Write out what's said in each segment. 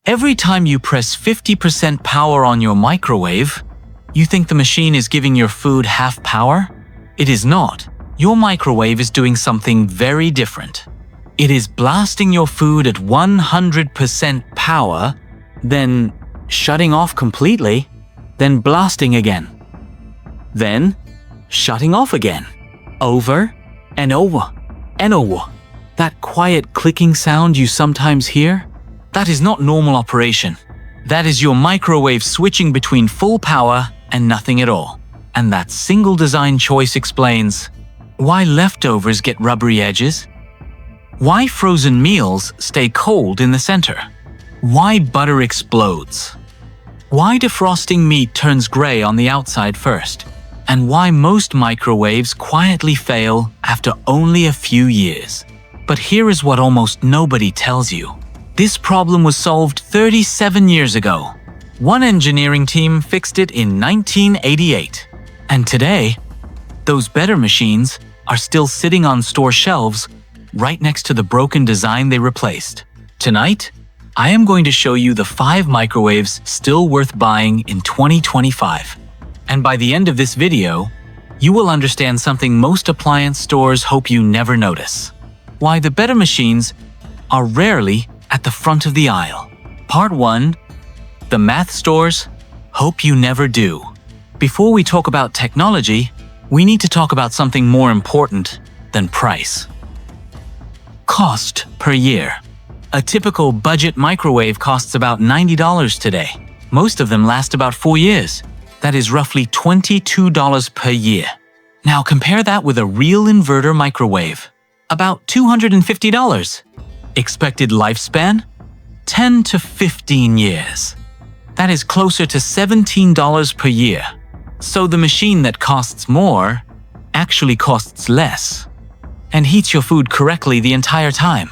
Every time you press 50% power on your microwave, you think the machine is giving your food half power? It is not. Your microwave is doing something very different. It is blasting your food at 100% power, then shutting off completely, then blasting again. Then shutting off again. Over and over and over. That quiet clicking sound you sometimes hear? That is not normal operation. That is your microwave switching between full power and nothing at all. And that single design choice explains why leftovers get rubbery edges, why frozen meals stay cold in the center, why butter explodes, why defrosting meat turns gray on the outside first, and why most microwaves quietly fail after only a few years. But here is what almost nobody tells you. This problem was solved 37 years ago. One engineering team fixed it in 1988. And today, those better machines are still sitting on store shelves right next to the broken design they replaced. Tonight, I am going to show you the 5 microwaves still worth buying in 2025. And by the end of this video, you will understand something most appliance stores hope you never notice. Why the better machines are rarely at the front of the aisle. Part 1. The math stores hope you never do. Before we talk about technology, we need to talk about something more important than price. Cost per year. A typical budget microwave costs about $90 today. Most of them last about 4 years. That is roughly $22 per year. Now compare that with a real inverter microwave. About $250. Expected lifespan? 10 to 15 years. That is closer to $17 per year. So the machine that costs more actually costs less and heats your food correctly the entire time.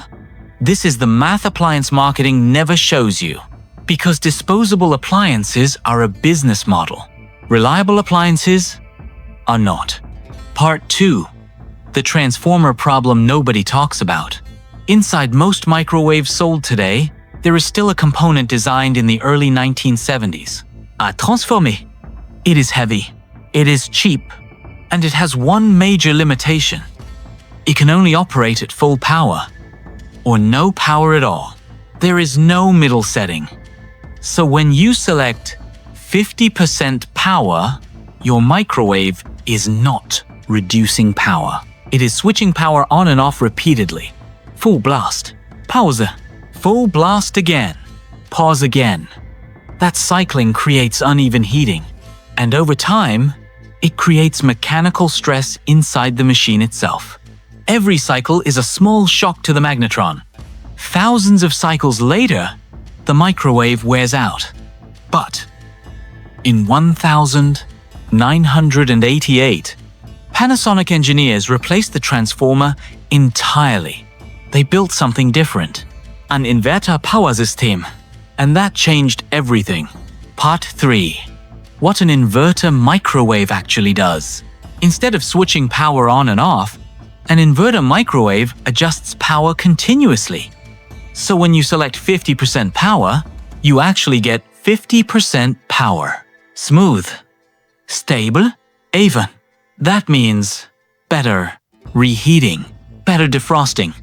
This is the math appliance marketing never shows you, because disposable appliances are a business model. Reliable appliances are not. Part 2. The transformer problem nobody talks about. Inside most microwaves sold today, there is still a component designed in the early 1970s. A transformer. It is heavy, it is cheap, and it has one major limitation. It can only operate at full power, or no power at all. There is no middle setting. So when you select 50% power, your microwave is not reducing power. It is switching power on and off repeatedly. Full blast, pause, full blast again, pause again. That cycling creates uneven heating, and over time, it creates mechanical stress inside the machine itself. Every cycle is a small shock to the magnetron. Thousands of cycles later, the microwave wears out. But in 1988, Panasonic engineers replaced the transformer entirely. They built something different, an inverter power system, and that changed everything. Part 3. What an inverter microwave actually does. Instead of switching power on and off, an inverter microwave adjusts power continuously. So when you select 50% power, you actually get 50% power. Smooth, stable, even. That means better reheating, better defrosting,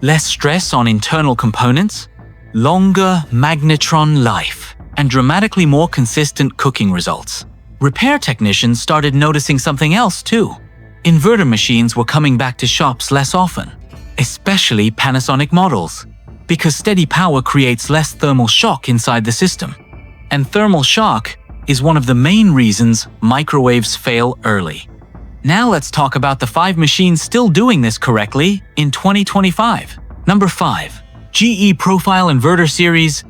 less stress on internal components, longer magnetron life, and dramatically more consistent cooking results. Repair technicians started noticing something else too. Inverter machines were coming back to shops less often, especially Panasonic models, because steady power creates less thermal shock inside the system. And thermal shock is one of the main reasons microwaves fail early. Now let's talk about the 5 machines still doing this correctly in 2025. Number 5. GE Profile Inverter Series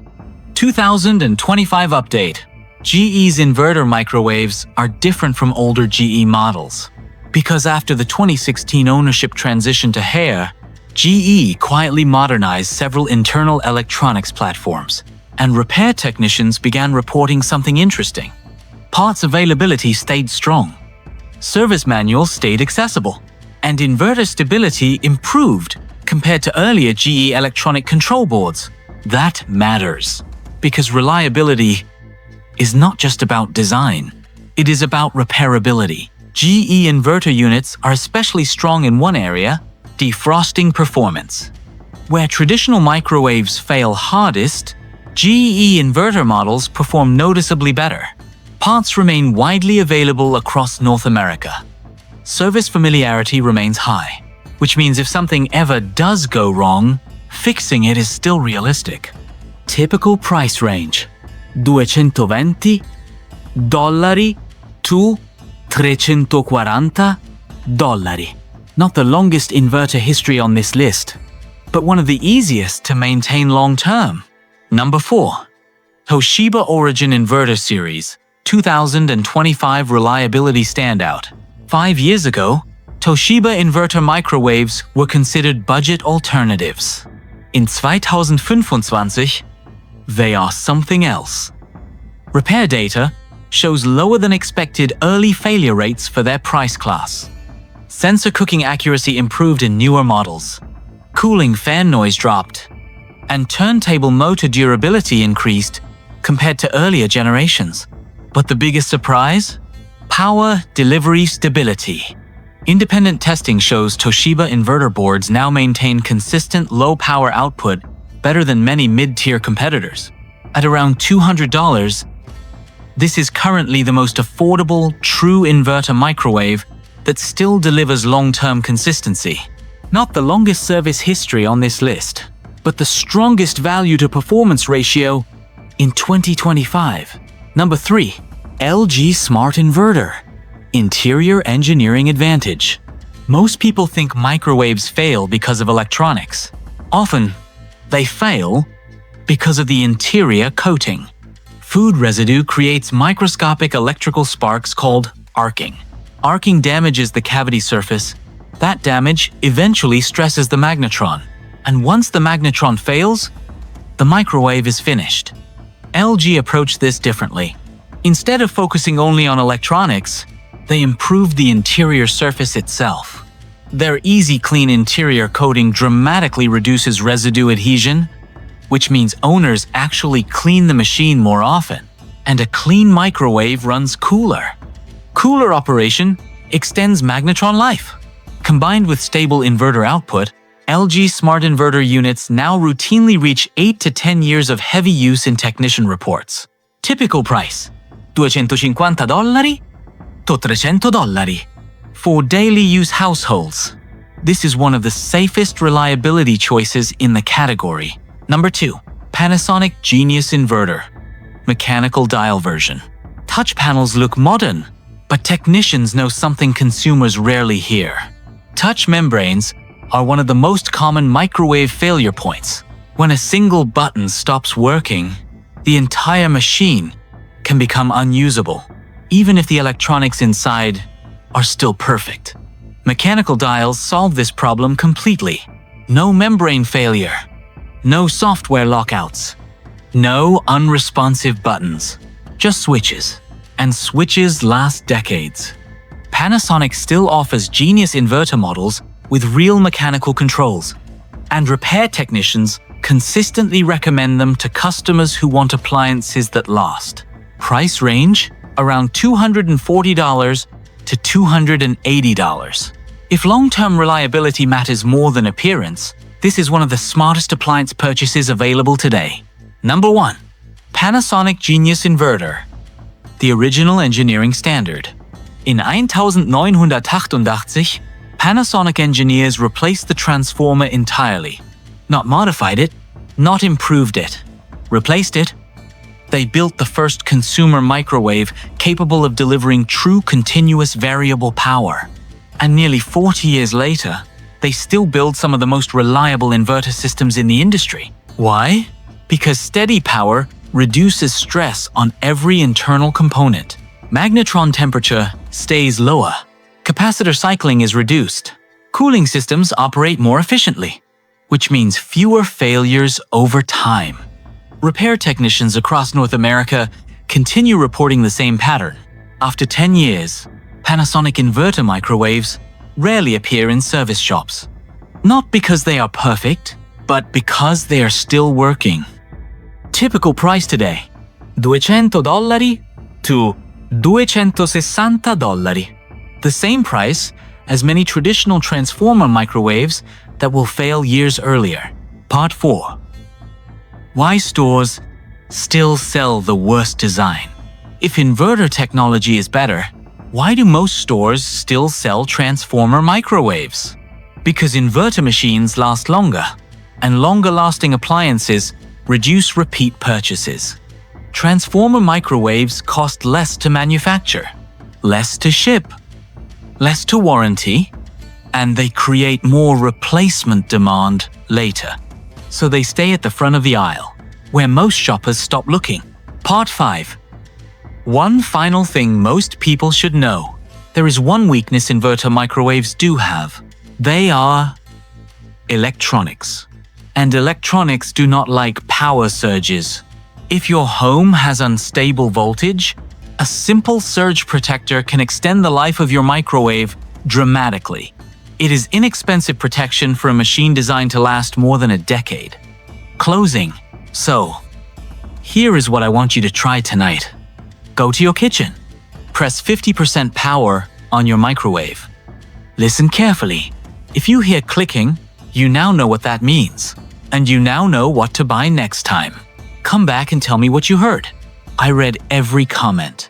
2025 Update. GE's inverter microwaves are different from older GE models, because after the 2016 ownership transition to Haier, GE quietly modernized several internal electronics platforms, and repair technicians began reporting something interesting. Parts availability stayed strong, service manuals stayed accessible, and inverter stability improved compared to earlier GE electronic control boards. That matters. Because reliability is not just about design. It is about repairability. GE inverter units are especially strong in one area, defrosting performance. Where traditional microwaves fail hardest, GE inverter models perform noticeably better. Parts remain widely available across North America. Service familiarity remains high, which means if something ever does go wrong, fixing it is still realistic. Typical price range: $220 to $340. Not the longest inverter history on this list, but one of the easiest to maintain long-term. Number 4. Toshiba Origin Inverter Series 2025 Reliability Standout. 5 years ago, Toshiba inverter microwaves were considered budget alternatives. In 2025, they are something else. Repair data shows lower than expected early failure rates for their price class. Sensor cooking accuracy improved in newer models. Cooling fan noise dropped, and turntable motor durability increased compared to earlier generations. But the biggest surprise? Power delivery stability. Independent testing shows Toshiba inverter boards now maintain consistent low power output better than many mid-tier competitors. At around $200, this is currently the most affordable, true inverter microwave that still delivers long-term consistency. Not the longest service history on this list, but the strongest value-to-performance ratio in 2025. Number 3. LG Smart Inverter. Interior engineering advantage. Most people think microwaves fail because of electronics. Often, they fail because of the interior coating. Food residue creates microscopic electrical sparks called arcing. Arcing damages the cavity surface. That damage eventually stresses the magnetron. And once the magnetron fails, the microwave is finished. LG approached this differently. Instead of focusing only on electronics, they improved the interior surface itself. Their easy clean interior coating dramatically reduces residue adhesion, which means owners actually clean the machine more often, and a clean microwave runs cooler. Cooler operation extends magnetron life. Combined with stable inverter output, LG Smart Inverter units now routinely reach 8 to 10 years of heavy use in technician reports. Typical price: $250 to $300 for daily use households. This is one of the safest reliability choices in the category. Number 2. Panasonic Genius Inverter. Mechanical dial version. Touch panels look modern, but technicians know something consumers rarely hear. Touch membranes are one of the most common microwave failure points. When a single button stops working, the entire machine can become unusable, even if the electronics inside are still perfect. Mechanical dials solve this problem completely. No membrane failure. No software lockouts. No unresponsive buttons. Just switches. And switches last decades. Panasonic still offers Genius inverter models with real mechanical controls, and repair technicians consistently recommend them to customers who want appliances that last. Price range: around $240 to $280. If long-term reliability matters more than appearance, this is one of the smartest appliance purchases available today. Number 1. Panasonic Genius Inverter. The original engineering standard. In 1988, Panasonic engineers replaced the transformer entirely. Not modified it, not improved it. Replaced it. They built the first consumer microwave capable of delivering true continuous variable power. And nearly 40 years later, they still build some of the most reliable inverter systems in the industry. Why? Because steady power reduces stress on every internal component. Magnetron temperature stays lower. Capacitor cycling is reduced. Cooling systems operate more efficiently, which means fewer failures over time. Repair technicians across North America continue reporting the same pattern. After 10 years, Panasonic inverter microwaves rarely appear in service shops. Not because they are perfect, but because they are still working. typical price today, $200 to $260. The same price as many traditional transformer microwaves that will fail years earlier. Part 4. Why stores still sell the worst design? If inverter technology is better, why do most stores still sell transformer microwaves? Because inverter machines last longer, and longer-lasting appliances reduce repeat purchases. Transformer microwaves cost less to manufacture, less to ship, less to warranty, and they create more replacement demand later. So they stay at the front of the aisle, where most shoppers stop looking. Part 5. One final thing most people should know. There is one weakness inverter microwaves do have. They are electronics. And electronics do not like power surges. If your home has unstable voltage, a simple surge protector can extend the life of your microwave dramatically. It is inexpensive protection for a machine designed to last more than a decade. Closing. So, here is what I want you to try tonight. Go to your kitchen. Press 50% power on your microwave. Listen carefully. If you hear clicking, you now know what that means. And you now know what to buy next time. Come back and tell me what you heard. I read every comment.